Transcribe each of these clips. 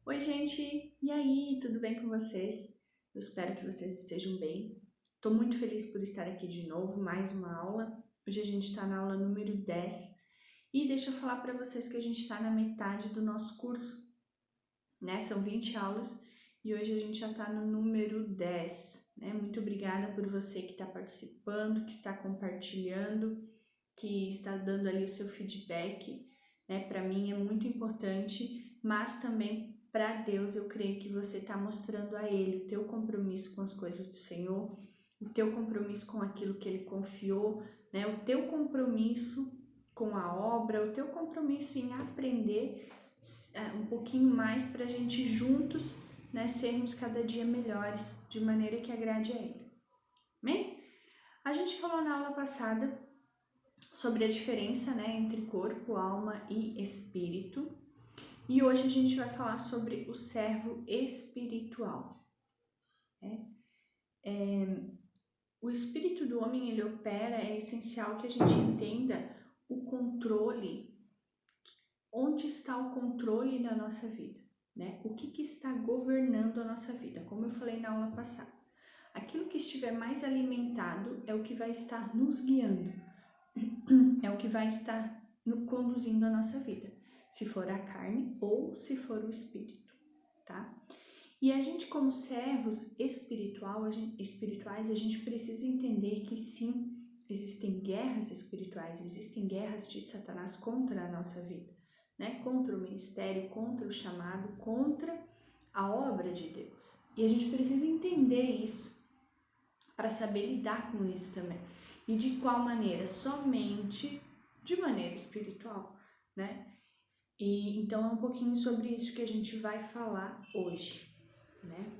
Oi, gente! E aí, tudo bem com vocês? Eu espero que vocês estejam bem. Estou muito feliz por estar aqui de novo, mais uma aula. Hoje a gente está na aula número 10 e deixa eu falar para vocês que a gente está na metade do nosso curso, né? São 20 aulas e hoje a gente já está no número 10, né? Muito obrigada por você que está participando, que está compartilhando, que está dando ali o seu feedback, né? Para mim é muito importante, mas também para Deus eu creio que você está mostrando a Ele o teu compromisso com as coisas do Senhor, o teu compromisso com aquilo que Ele confiou, né? O teu compromisso com a obra, o teu compromisso em aprender um pouquinho mais para a gente juntos, né, sermos cada dia melhores, de maneira que agrade a Ele. Amém? A gente falou na aula passada sobre a diferença, né, entre corpo, alma e espírito. E hoje a gente vai falar sobre o servo espiritual. O espírito do homem, ele opera, é essencial que a gente entenda o controle, onde está o controle na nossa vida, né? O que está governando a nossa vida, como eu falei na aula passada. Aquilo que estiver mais alimentado é o que vai estar nos guiando, é o que vai estar conduzindo a nossa vida, se for a carne ou se for o espírito, tá? E a gente, como servos espirituais, a gente precisa entender que sim, existem guerras espirituais, existem guerras de Satanás contra a nossa vida, né? Contra o ministério, contra o chamado, contra a obra de Deus. E a gente precisa entender isso para saber lidar com isso também. E de qual maneira? Somente de maneira espiritual, né? E então é um pouquinho sobre isso que a gente vai falar hoje, né?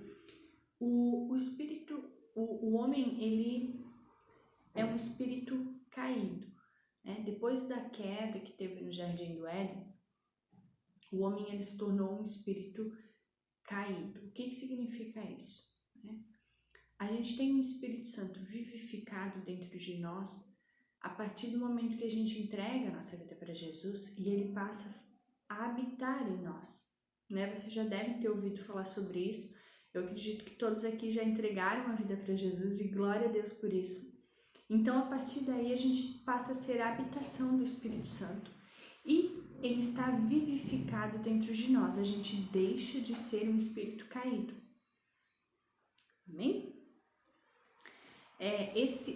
O espírito, o homem, ele é um espírito caído, né? Depois da queda que teve no Jardim do Éden, o homem ele se tornou um espírito caído. O que significa isso, né? A gente tem um Espírito Santo vivificado dentro de nós a partir do momento que a gente entrega a nossa vida para Jesus e ele passa a habitar em nós, né? Você já deve ter ouvido falar sobre isso. Eu acredito que todos aqui já entregaram a vida para Jesus e glória a Deus por isso. Então, a partir daí, a gente passa a ser a habitação do Espírito Santo e ele está vivificado dentro de nós. A gente deixa de ser um espírito caído. Amém?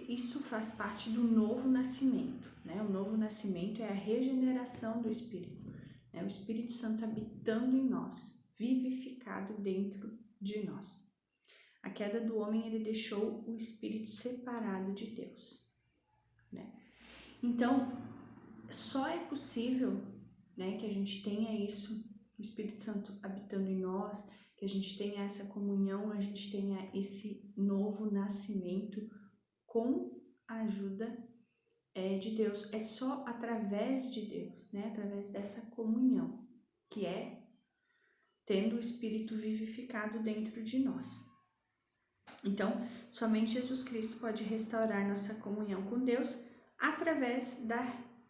Isso faz parte do novo nascimento, né? O novo nascimento é a regeneração do Espírito, né? O Espírito Santo habitando em nós, vivificado dentro de nós. A queda do homem, ele deixou o Espírito separado de Deus, né? Então, só é possível, né, que a gente tenha isso, o Espírito Santo habitando em nós, que a gente tenha essa comunhão, a gente tenha esse novo nascimento com a ajuda de Deus. É só através de Deus, né? Através dessa comunhão, que é tendo o Espírito vivificado dentro de nós. Então, somente Jesus Cristo pode restaurar nossa comunhão com Deus através da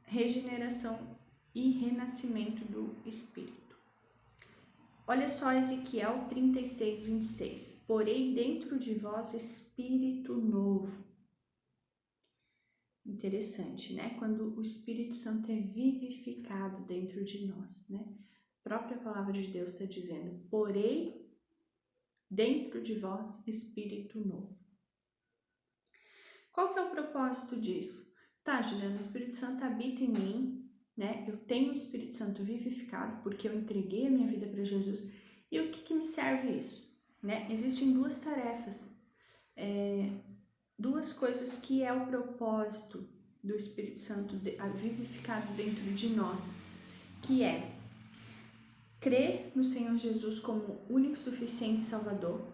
regeneração e renascimento do Espírito. Olha só Ezequiel 36, 26. Porei dentro de vós espírito novo. Interessante, né? Quando o Espírito Santo é vivificado dentro de nós, né? A própria palavra de Deus está dizendo, porém, dentro de vós, Espírito novo. Qual que é o propósito disso? Tá, Juliana, o Espírito Santo habita em mim, né? Eu tenho o Espírito Santo vivificado porque eu entreguei a minha vida para Jesus. E o que me serve isso? Né? Existem duas tarefas, duas coisas que é o propósito do Espírito Santo vivificado dentro de nós, que é crer no Senhor Jesus como único, suficiente Salvador,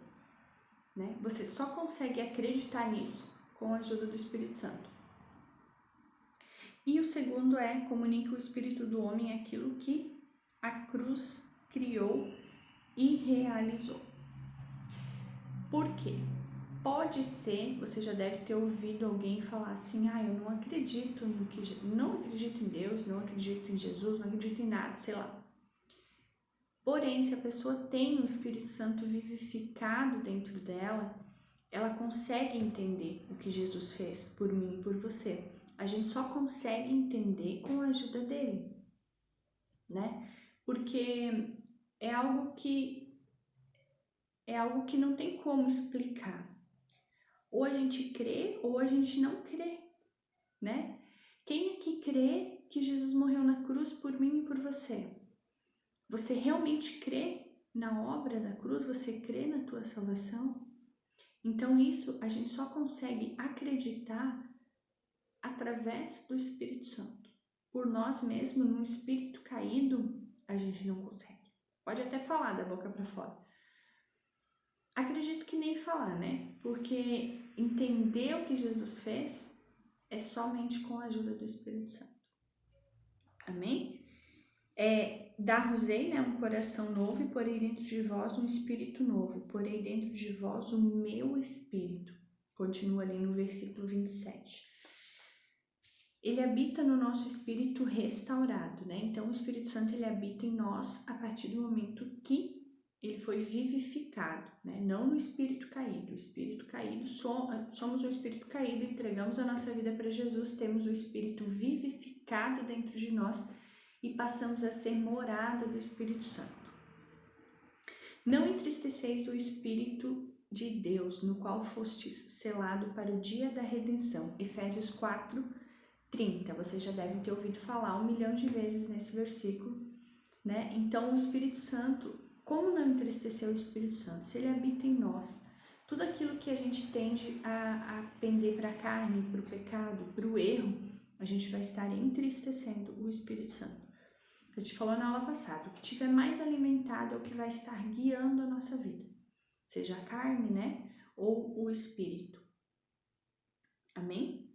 né? Você só consegue acreditar nisso com a ajuda do Espírito Santo. E o segundo é comunique o Espírito do homem aquilo que a cruz criou e realizou. Por quê? Pode ser, você já deve ter ouvido alguém falar assim, eu não acredito não acredito em Deus, não acredito em Jesus, não acredito em nada, sei lá. Porém, se a pessoa tem o Espírito Santo vivificado dentro dela, ela consegue entender o que Jesus fez por mim e por você. A gente só consegue entender com a ajuda dele, né? Porque é algo que não tem como explicar. Ou a gente crê ou a gente não crê, né? Quem aqui crê que Jesus morreu na cruz por mim e por você? Você realmente crê na obra da cruz? Você crê na tua salvação? Então isso a gente só consegue acreditar através do Espírito Santo. Por nós mesmos, num espírito caído, a gente não consegue. Pode até falar da boca para fora. Acredito que nem falar, né? Porque entender o que Jesus fez é somente com a ajuda do Espírito Santo. Amém? Dar-vos-ei, né, um coração novo e porei dentro de vós um espírito novo. Porei dentro de vós o meu espírito. Continua ali no versículo 27. Ele habita no nosso espírito restaurado, né? Então o Espírito Santo ele habita em nós a partir do momento que ele foi vivificado, né? Não no espírito caído. O espírito caído, somos o espírito caído, entregamos a nossa vida para Jesus, temos o espírito vivificado dentro de nós e passamos a ser morada do Espírito Santo. Não entristeceis o Espírito de Deus, no qual fostes selado para o dia da redenção. Efésios 4:30. Vocês já devem ter ouvido falar 1 milhão de vezes nesse versículo, né? Então o Espírito Santo, como não entristecer o Espírito Santo? Se ele habita em nós, tudo aquilo que a gente tende a pender para a carne, para o pecado, para o erro, a gente vai estar entristecendo o Espírito Santo. A gente falou na aula passada, o que tiver mais alimentado é o que vai estar guiando a nossa vida, seja a carne, né, ou o espírito. Amém?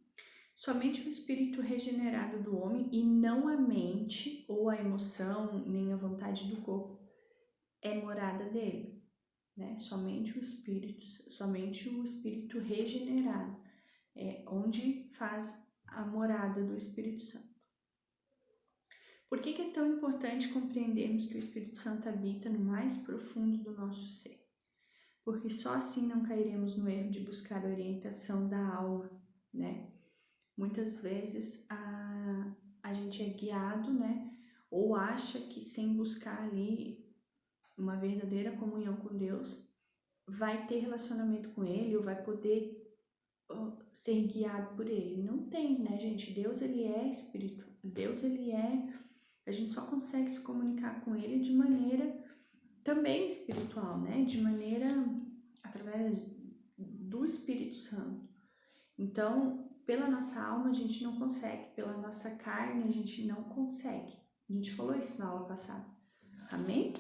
Somente o espírito regenerado do homem e não a mente ou a emoção, nem a vontade do corpo é morada dele, né? Somente o espírito regenerado é onde faz a morada do Espírito Santo. Por que é tão importante compreendermos que o Espírito Santo habita no mais profundo do nosso ser? Porque só assim não cairemos no erro de buscar a orientação da alma, né? Muitas vezes a gente é guiado, né? Ou acha que sem buscar ali uma verdadeira comunhão com Deus, vai ter relacionamento com Ele ou vai poder ser guiado por Ele. Não tem, né, gente? Deus, Ele é Espírito. Deus, Ele é... A gente só consegue se comunicar com Ele de maneira também espiritual, né? De maneira através do Espírito Santo. Então, pela nossa alma a gente não consegue, pela nossa carne a gente não consegue. A gente falou isso na aula passada. Amém?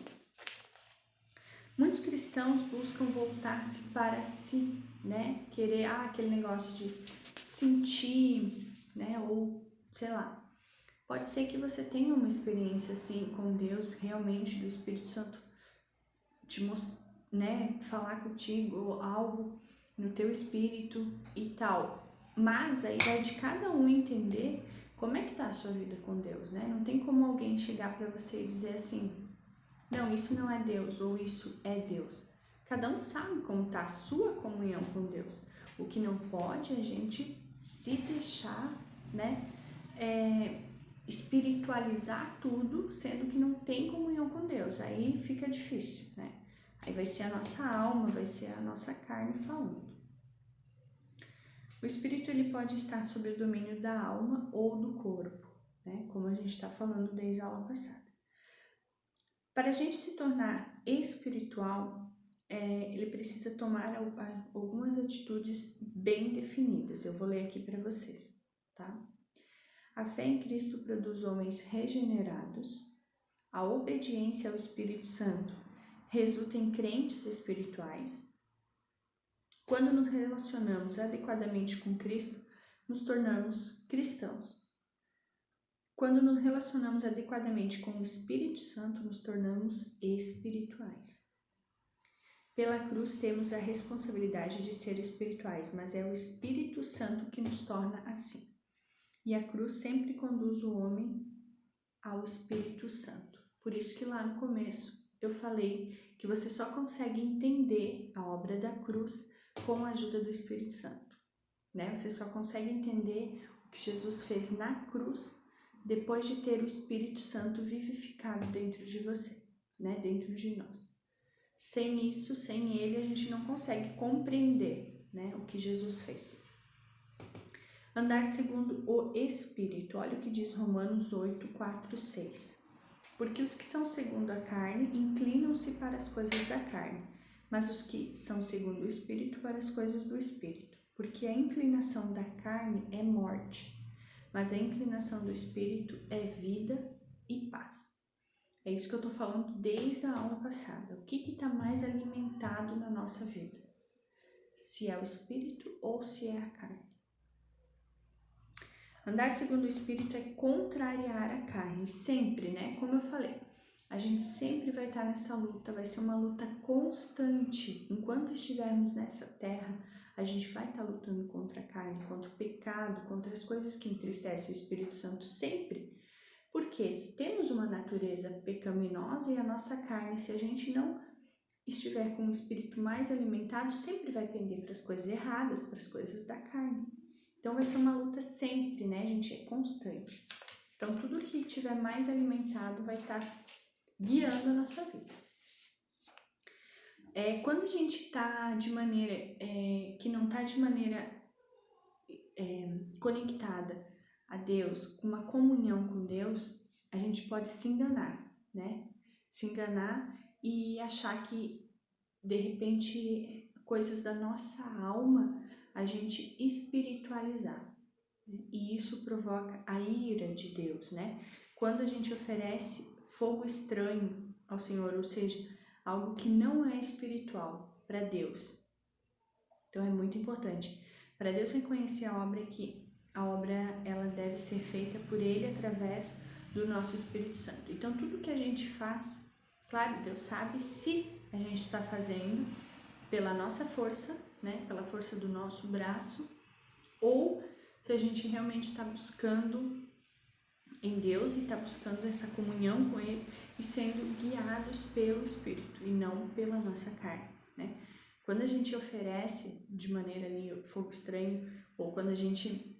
Muitos cristãos buscam voltar-se para si, né? Querer, aquele negócio de sentir, né? Ou, sei lá. Pode ser que você tenha uma experiência assim com Deus, realmente do Espírito Santo te mostrar, né, falar contigo ou algo no teu espírito e tal. Mas aí é de cada um entender como é que tá a sua vida com Deus, né? Não tem como alguém chegar para você e dizer assim: "Não, isso não é Deus" ou "isso é Deus". Cada um sabe como tá a sua comunhão com Deus. O que não pode é a gente se deixar, né, espiritualizar tudo, sendo que não tem comunhão com Deus. Aí fica difícil, né? Aí vai ser a nossa alma, vai ser a nossa carne falando. O espírito ele pode estar sob o domínio da alma ou do corpo, né? Como a gente está falando desde a aula passada. Para a gente se tornar espiritual, ele precisa tomar algumas atitudes bem definidas. Eu vou ler aqui para vocês, tá? A fé em Cristo produz homens regenerados. A obediência ao Espírito Santo resulta em crentes espirituais. Quando nos relacionamos adequadamente com Cristo, nos tornamos cristãos. Quando nos relacionamos adequadamente com o Espírito Santo, nos tornamos espirituais. Pela cruz temos a responsabilidade de ser espirituais, mas é o Espírito Santo que nos torna assim. E a cruz sempre conduz o homem ao Espírito Santo. Por isso que lá no começo eu falei que você só consegue entender a obra da cruz com a ajuda do Espírito Santo, né? Você só consegue entender o que Jesus fez na cruz depois de ter o Espírito Santo vivificado dentro de você, né? Dentro de nós. Sem isso, sem ele, a gente não consegue compreender, né, o que Jesus fez. Andar segundo o Espírito. Olha o que diz Romanos 8, 4, 6. Porque os que são segundo a carne inclinam-se para as coisas da carne, mas os que são segundo o Espírito para as coisas do Espírito. Porque a inclinação da carne é morte, mas a inclinação do Espírito é vida e paz. É isso que eu estou falando desde a aula passada. O que está mais alimentado na nossa vida? Se é o Espírito ou se é a carne. Andar segundo o Espírito é contrariar a carne, sempre, né? Como eu falei, a gente sempre vai estar nessa luta, vai ser uma luta constante. Enquanto estivermos nessa terra, a gente vai estar lutando contra a carne, contra o pecado, contra as coisas que entristecem o Espírito Santo, sempre. Porque se temos uma natureza pecaminosa e a nossa carne, se a gente não estiver com o espírito mais alimentado, sempre vai pender para as coisas erradas, para as coisas da carne. Então vai ser uma luta sempre, né, gente? É constante. Então tudo que estiver mais alimentado vai estar guiando a nossa vida. Quando a gente está de maneira que não está de maneira conectada a Deus, com uma comunhão com Deus, a gente pode se enganar, né? Se enganar e achar que, de repente, coisas da nossa alma a gente espiritualizar. E isso provoca a ira de Deus, né? Quando a gente oferece fogo estranho ao Senhor, ou seja, algo que não é espiritual para Deus. Então é muito importante. Para Deus reconhecer a obra que a obra ela deve ser feita por Ele através do nosso Espírito Santo. Então tudo que a gente faz, claro, Deus sabe se a gente está fazendo pela nossa força, né, pela força do nosso braço, ou se a gente realmente está buscando em Deus e está buscando essa comunhão com Ele e sendo guiados pelo Espírito e não pela nossa carne, né? Quando a gente oferece de maneira ali fogo estranho, ou quando a gente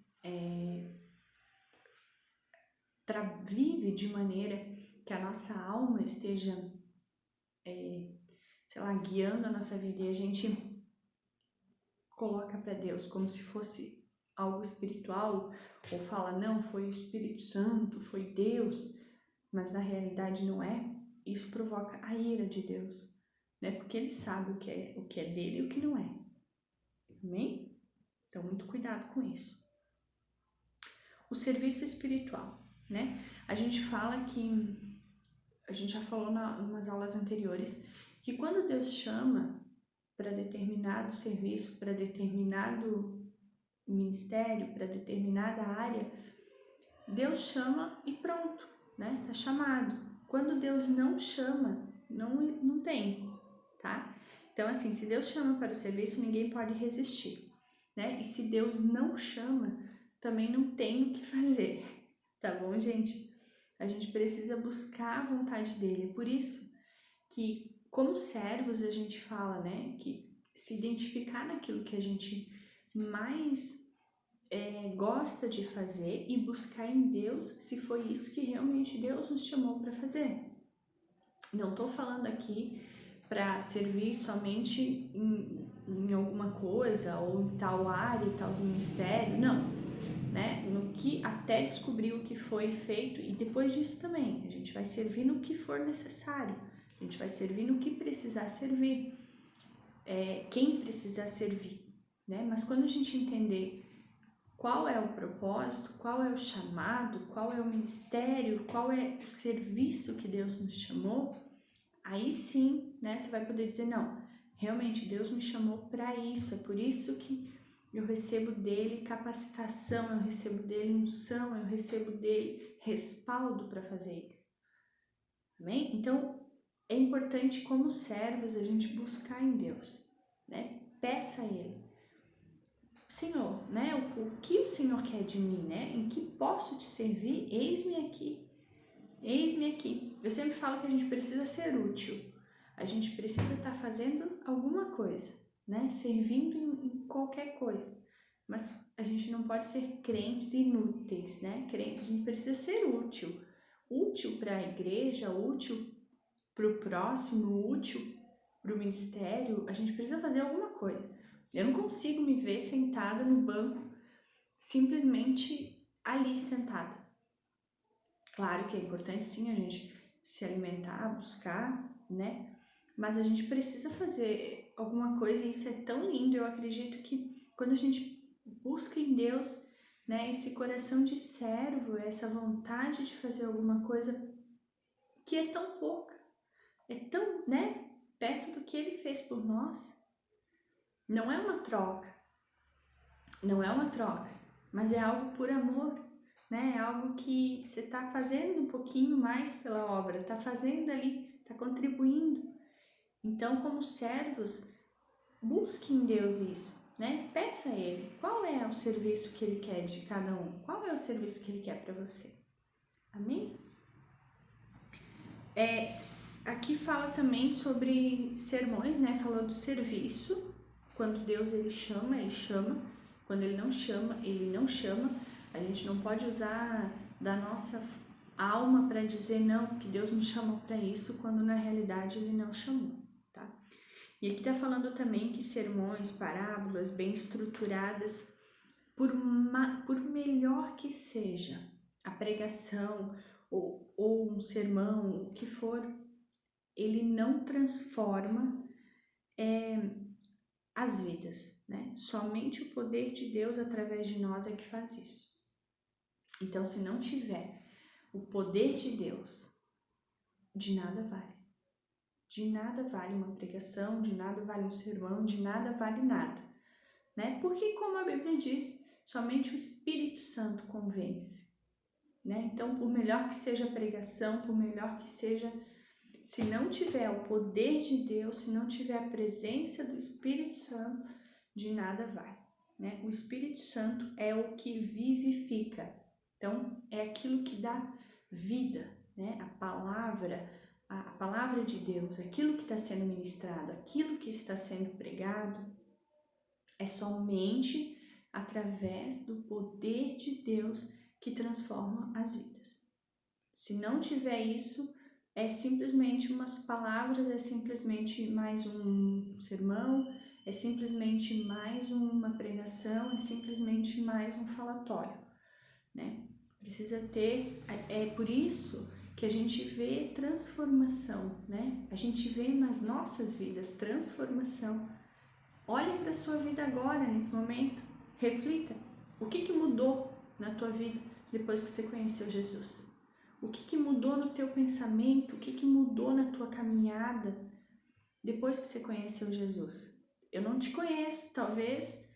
vive de maneira que a nossa alma esteja, guiando a nossa vida e a gente coloca para Deus como se fosse algo espiritual, ou fala, não, foi o Espírito Santo, foi Deus, mas na realidade não é, isso provoca a ira de Deus, né? Porque Ele sabe o que é dele e o que não é. Amém? Então, muito cuidado com isso. O serviço espiritual, né? A gente fala que, a gente já falou em umas aulas anteriores, que quando Deus chama para determinado serviço, para determinado ministério, para determinada área, Deus chama e pronto, né? Tá chamado. Quando Deus não chama, não tem, tá? Então, assim, se Deus chama para o serviço, ninguém pode resistir, né? E se Deus não chama, também não tem o que fazer, tá bom, gente? A gente precisa buscar a vontade dele. É por isso que, como servos, a gente fala, né? Que se identificar naquilo que a gente mais gosta de fazer e buscar em Deus se foi isso que realmente Deus nos chamou para fazer. Não estou falando aqui para servir somente em alguma coisa ou em tal área, tal ministério, não, né? No que até descobrir o que foi feito e depois disso também a gente vai servir no que for necessário, a gente vai servir no que precisar servir, quem precisar servir, né? Mas quando a gente entender qual é o propósito, qual é o chamado, qual é o ministério, qual é o serviço que Deus nos chamou, aí sim, né, você vai poder dizer, não, realmente Deus me chamou para isso, é por isso que eu recebo dele capacitação, eu recebo dele unção, eu recebo dele respaldo para fazer isso. Amém? Então, é importante como servos a gente buscar em Deus, né? Peça a Ele. Senhor, né? O que o Senhor quer de mim, né? Em que posso te servir? Eis-me aqui. Eis-me aqui. Eu sempre falo que a gente precisa ser útil. a gente precisa estar fazendo alguma coisa, né? Servindo em qualquer coisa. Mas a gente não pode ser crentes inúteis, né? A gente precisa ser útil. Útil para a igreja, útil para o próximo, útil para o ministério. A gente precisa fazer alguma coisa. Eu não consigo me ver sentada no banco, simplesmente ali sentada. Claro que é importante sim a gente se alimentar, buscar, né? Mas a gente precisa fazer alguma coisa e isso é tão lindo. Eu acredito que quando a gente busca em Deus, né, esse coração de servo, essa vontade de fazer alguma coisa que é tão pouca, é tão, né, perto do que Ele fez por nós, não é uma troca, mas é algo por amor, né? É algo que você está fazendo um pouquinho mais pela obra, está fazendo ali, está contribuindo. Então, como servos, busque em Deus isso, né? Peça a Ele qual é o serviço que Ele quer de cada um, qual é o serviço que Ele quer para você. Amém? Aqui fala também sobre sermões, né? Falou do serviço. Quando Deus ele chama, Ele chama. Quando Ele não chama, Ele não chama. A gente não pode usar da nossa alma para dizer não, que Deus me chamou para isso, quando na realidade Ele não chamou, tá? E aqui está falando também que sermões, parábolas bem estruturadas, por melhor que seja a pregação ou um sermão, o que for, ele não transforma as vidas, né? Somente o poder de Deus através de nós é que faz isso. Então, se não tiver o poder de Deus, de nada vale. De nada vale uma pregação, de nada vale um sermão, de nada vale nada, né? Porque, como a Bíblia diz, somente o Espírito Santo convence, né? Então, por melhor que seja a pregação, por melhor que seja, se não tiver o poder de Deus, se não tiver a presença do Espírito Santo, de nada vai, né? O Espírito Santo é o que vivifica. Então, é aquilo que dá vida, né? A palavra de Deus, aquilo que está sendo ministrado, aquilo que está sendo pregado, é somente através do poder de Deus que transforma as vidas. Se não tiver isso, é simplesmente umas palavras, é simplesmente mais um sermão, é simplesmente mais uma pregação, é simplesmente mais um falatório, né? Precisa ter, é por isso que a gente vê transformação, né? A gente vê nas nossas vidas transformação. Olhe para a sua vida agora, nesse momento, reflita. O que mudou na tua vida depois que você conheceu Jesus? O que mudou no teu pensamento? O que mudou na tua caminhada depois que você conheceu Jesus? Eu não te conheço, talvez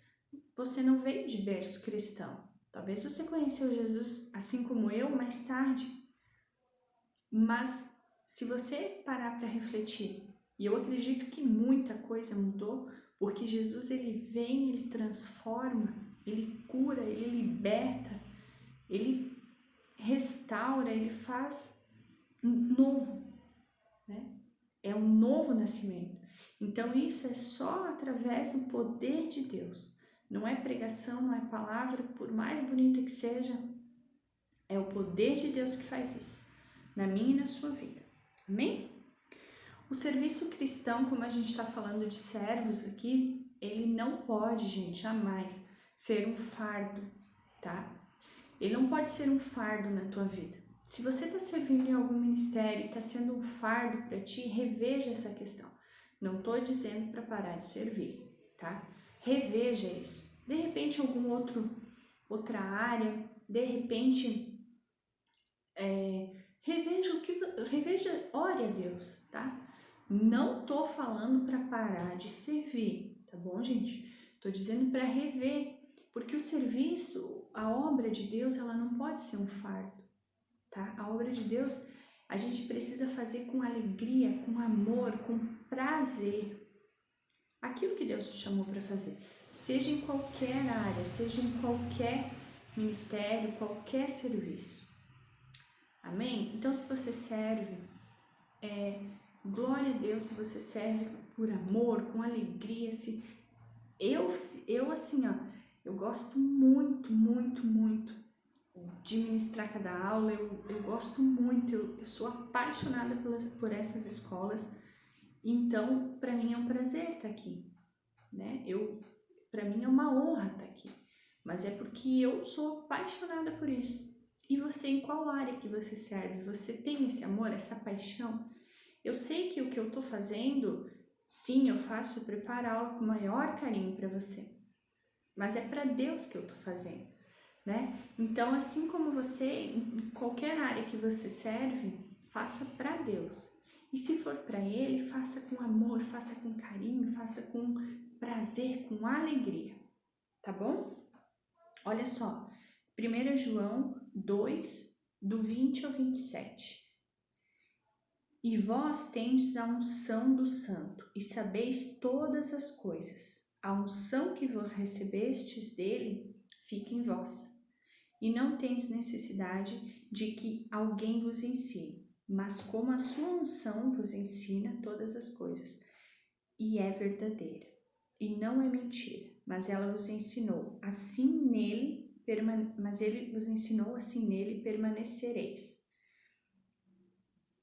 você não veio de berço cristão. Talvez você conheceu Jesus, assim como eu, mais tarde. Mas se você parar para refletir, e eu acredito que muita coisa mudou, porque Jesus ele vem, ele transforma, ele cura, ele liberta, ele restaura, ele faz novo, né? É um novo nascimento. Então isso é só através do poder de Deus. Não é pregação, não é palavra, por mais bonita que seja, é o poder de Deus que faz isso, na minha e na sua vida. Amém? O serviço cristão, como a gente está falando de servos aqui, ele não pode, gente, jamais ser um fardo, tá? Ele não pode ser um fardo na tua vida. Se você está servindo em algum ministério e está sendo um fardo para ti, reveja essa questão. Não estou dizendo para parar de servir, tá? Reveja isso. De repente, outra área, de repente, reveja, ore a Deus, tá? Não tô falando para parar de servir, tá bom, gente? Tô dizendo para rever, porque o serviço, a obra de Deus, ela não pode ser um fardo, tá? A obra de Deus, a gente precisa fazer com alegria, com amor, com prazer. Aquilo que Deus te chamou para fazer, seja em qualquer área, seja em qualquer ministério, qualquer serviço. Amém? Então, se você serve, Glória a Deus se você serve por amor, com alegria. Se eu assim, ó, eu gosto muito, muito, muito de ministrar cada aula. Eu gosto muito, eu sou apaixonada por essas escolas. Então, para mim é um prazer estar aqui, né? Para mim é uma honra estar aqui, mas é porque eu sou apaixonada por isso. E você, em qual área que você serve? Você tem esse amor, essa paixão? Eu sei que o que eu tô fazendo, sim, eu faço preparar com o maior carinho para você, mas é para Deus que eu tô fazendo, né? Então, assim como você, em qualquer área que você serve, faça para Deus. E se for para Ele, faça com amor, faça com carinho, faça com prazer, com alegria, tá bom? Olha só, 1 João 2, do 20 ao 27. E vós tendes a unção do Santo, e sabeis todas as coisas. A unção que vos recebestes dele fica em vós. E não tendes necessidade de que alguém vos ensine, mas como a sua unção vos ensina todas as coisas, e é verdadeira, e não é mentira, mas ela vos ensinou, assim nele, mas ele vos ensinou, assim nele permanecereis.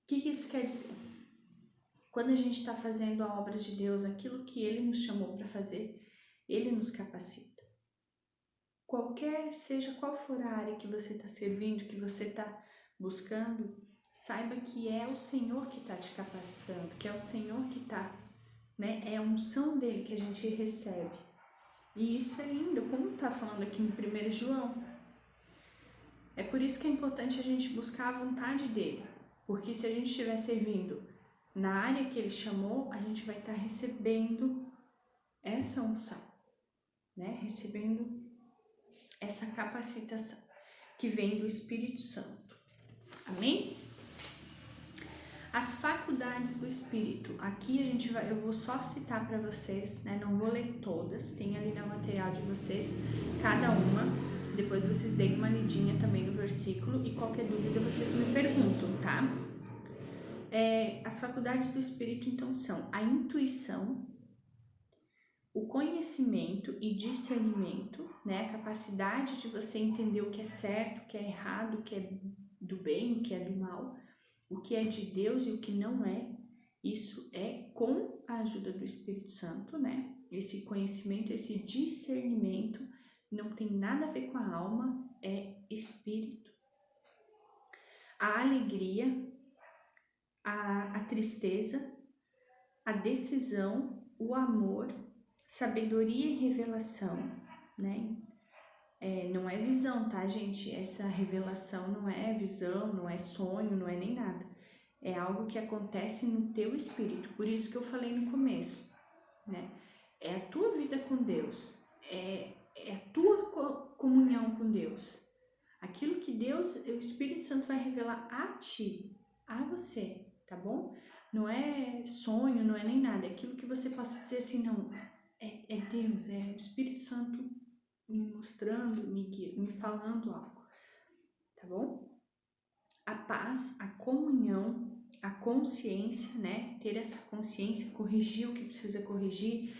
O que isso quer dizer? Quando a gente está fazendo a obra de Deus, aquilo que Ele nos chamou para fazer, Ele nos capacita. Seja qual for a área que você está servindo, que você está buscando, saiba que é o Senhor que está te capacitando, que é o Senhor que está, né? É a unção dele que a gente recebe. E isso é lindo, como está falando aqui no 1 João. É por isso que é importante a gente buscar a vontade dele, porque se a gente estiver servindo na área que ele chamou, a gente vai estar recebendo essa unção, né? Recebendo essa capacitação que vem do Espírito Santo. Amém? As faculdades do Espírito. Aqui eu vou só citar para vocês, né? Não vou ler todas, tem ali no material de vocês, cada uma. Depois vocês deem uma lidinha também no versículo e qualquer dúvida vocês me perguntam, tá? As faculdades do Espírito, então, são a intuição, o conhecimento e discernimento, né? A capacidade de você entender o que é certo, o que é errado, o que é do bem, o que é do mal, o que é de Deus e o que não é. Isso é com a ajuda do Espírito Santo, né? Esse conhecimento, esse discernimento não tem nada a ver com a alma, é espírito. A alegria, a tristeza, a decisão, o amor, sabedoria e revelação, né? Não é visão, tá, gente? Essa revelação não é visão, não é sonho, não é nem nada. É algo que acontece no teu espírito. Por isso que eu falei no começo, né? É a tua vida com Deus, é a tua comunhão com Deus. Aquilo que Deus, o Espírito Santo vai revelar a ti, a você, tá bom? Não é sonho, não é nem nada. É aquilo que você possa dizer assim, não, é Deus, é o Espírito Santo me mostrando, me falando algo, tá bom? A paz, a comunhão, a consciência, né? Ter essa consciência, corrigir o que precisa corrigir,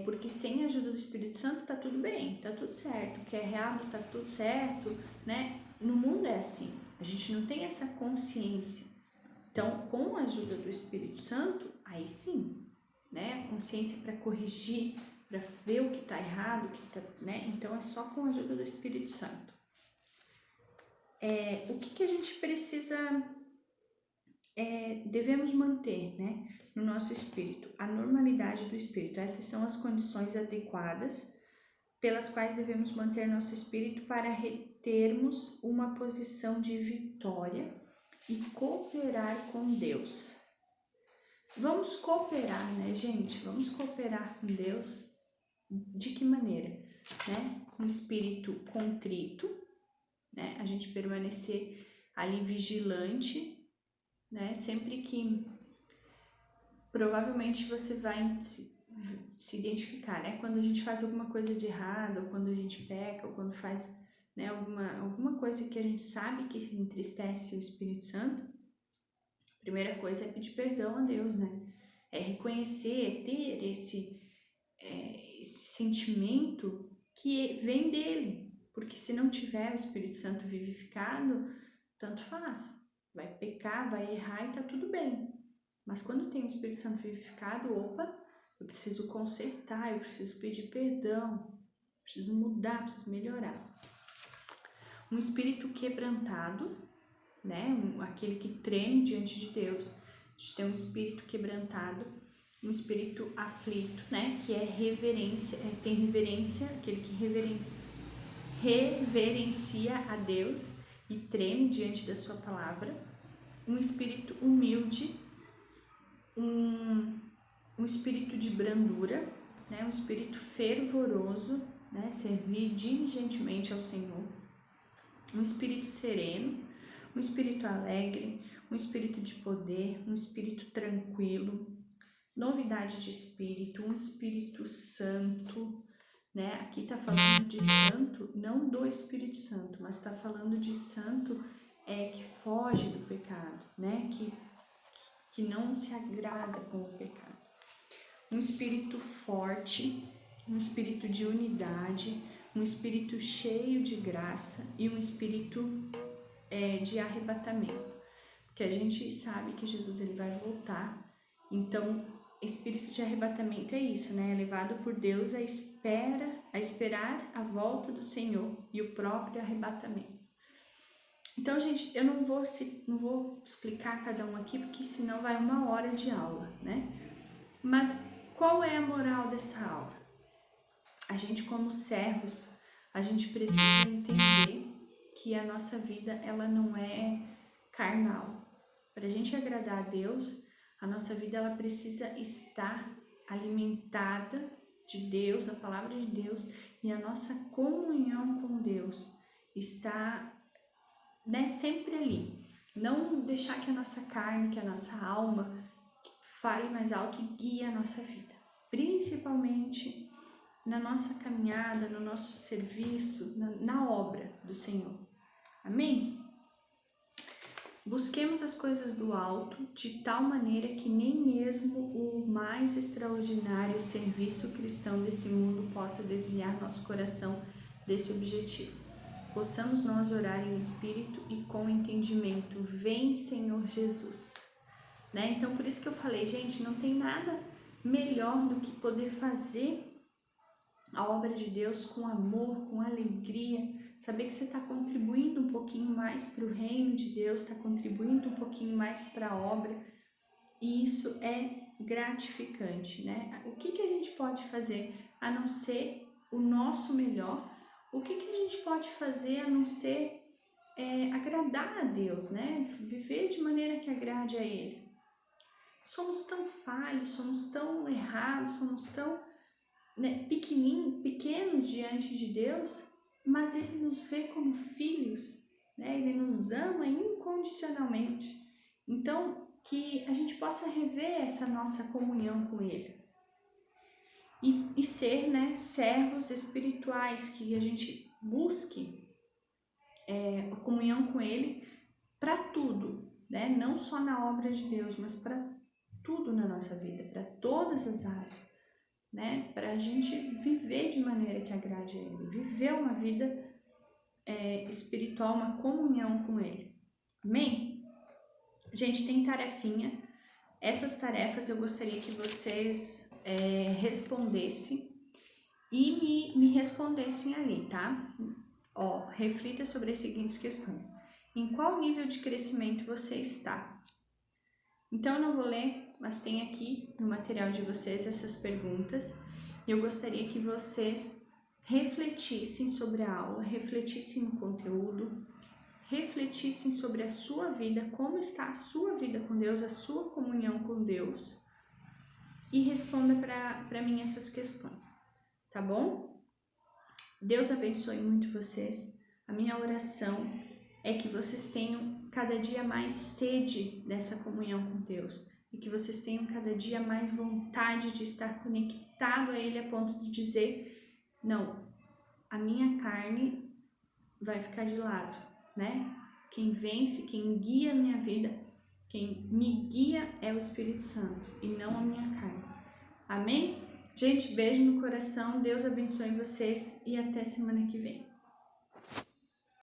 porque sem a ajuda do Espírito Santo tá tudo bem, tá tudo certo, o que é errado tá tudo certo, né? No mundo é assim, a gente não tem essa consciência. Então, com a ajuda do Espírito Santo, aí sim, né? A consciência para corrigir, para ver o que está errado, o que tá, né? Então é só com a ajuda do Espírito Santo. O que a gente precisa, devemos manter, né? No nosso espírito, a normalidade do espírito. Essas são as condições adequadas pelas quais devemos manter nosso espírito para termos uma posição de vitória e cooperar com Deus. Vamos cooperar, né, gente? Vamos cooperar com Deus. De que maneira? Né? Com espírito contrito, né? A gente permanecer ali vigilante, né? Sempre que provavelmente você vai se identificar, né? Quando a gente faz alguma coisa de errado, ou quando a gente peca, ou quando faz, né, alguma coisa que a gente sabe que entristece o Espírito Santo, Primeira coisa é pedir perdão a Deus, né? É reconhecer, é ter esse sentimento que vem dele. Porque se não tiver o Espírito Santo vivificado, tanto faz. Vai pecar, vai errar e tá tudo bem. Mas quando tem o Espírito Santo vivificado, opa, eu preciso consertar, eu preciso pedir perdão, preciso mudar, preciso melhorar. Um espírito quebrantado, né? Aquele que treme diante de Deus. A gente tem um espírito quebrantado, um espírito aflito, né? Que é reverência, tem reverência, aquele que reverencia a Deus e treme diante da sua palavra. Um espírito humilde, um espírito de brandura, né? Um espírito fervoroso, né? Servir diligentemente ao Senhor. Um espírito sereno, um espírito alegre, um espírito de poder, um espírito tranquilo, novidade de espírito, um espírito santo, né? Aqui tá falando de santo, não do Espírito Santo, mas tá falando de santo que foge do pecado, né? Que não se agrada com o pecado. Um espírito forte, um espírito de unidade, um espírito cheio de graça e um espírito de arrebatamento. Porque a gente sabe que Jesus ele vai voltar, então espírito de arrebatamento é isso, né? É levado por Deus a esperar a volta do Senhor e o próprio arrebatamento. Então, gente, eu não vou explicar cada um aqui, porque senão vai 1 hora de aula, né? Mas qual é a moral dessa aula? A gente, como servos, a gente precisa entender que a nossa vida, ela não é carnal. Para a gente agradar a Deus, a nossa vida ela precisa estar alimentada de Deus, a palavra de Deus, e a nossa comunhão com Deus está, né, sempre ali. Não deixar que a nossa carne, que a nossa alma fale mais alto e guie a nossa vida. Principalmente na nossa caminhada, no nosso serviço, na obra do Senhor. Amém? Busquemos as coisas do alto de tal maneira que nem mesmo o mais extraordinário serviço cristão desse mundo possa desviar nosso coração desse objetivo. Possamos nós orar em espírito e com entendimento. Vem, Senhor Jesus. Né? Então, por isso que eu falei, gente, não tem nada melhor do que poder fazer a obra de Deus com amor, com alegria, saber que você está contribuindo um pouquinho mais para o reino de Deus, está contribuindo um pouquinho mais para a obra, e isso é gratificante, né? O que a gente pode fazer a não ser o nosso melhor? O que a gente pode fazer a não ser agradar a Deus, né? Viver de maneira que agrade a Ele. Somos tão falhos, somos tão errados, somos tão pequenos diante de Deus, mas Ele nos vê como filhos, né? Ele nos ama incondicionalmente. Então, que a gente possa rever essa nossa comunhão com Ele e ser, né, servos espirituais, que a gente busque a comunhão com Ele para tudo, né? Não só na obra de Deus, mas para tudo na nossa vida, para todas as áreas. Né, para a gente viver de maneira que agrade a Ele, viver uma vida espiritual, uma comunhão com Ele. Amém? Gente, tem tarefinha. Essas tarefas eu gostaria que vocês respondessem e me respondessem ali, tá? Ó, reflita sobre as seguintes questões. Em qual nível de crescimento você está? Então, eu não vou ler, mas tem aqui no material de vocês essas perguntas. E eu gostaria que vocês refletissem sobre a aula, refletissem no conteúdo, refletissem sobre a sua vida, como está a sua vida com Deus, a sua comunhão com Deus. E responda para mim essas questões, tá bom? Deus abençoe muito vocês. A minha oração é que vocês tenham cada dia mais sede dessa comunhão com Deus e que vocês tenham cada dia mais vontade de estar conectado a Ele a ponto de dizer, não, a minha carne vai ficar de lado, né? Quem vence, quem guia a minha vida Quem me guia é o Espírito Santo e não a minha carne. Amém? Gente, beijo no coração, Deus abençoe vocês e até semana que vem.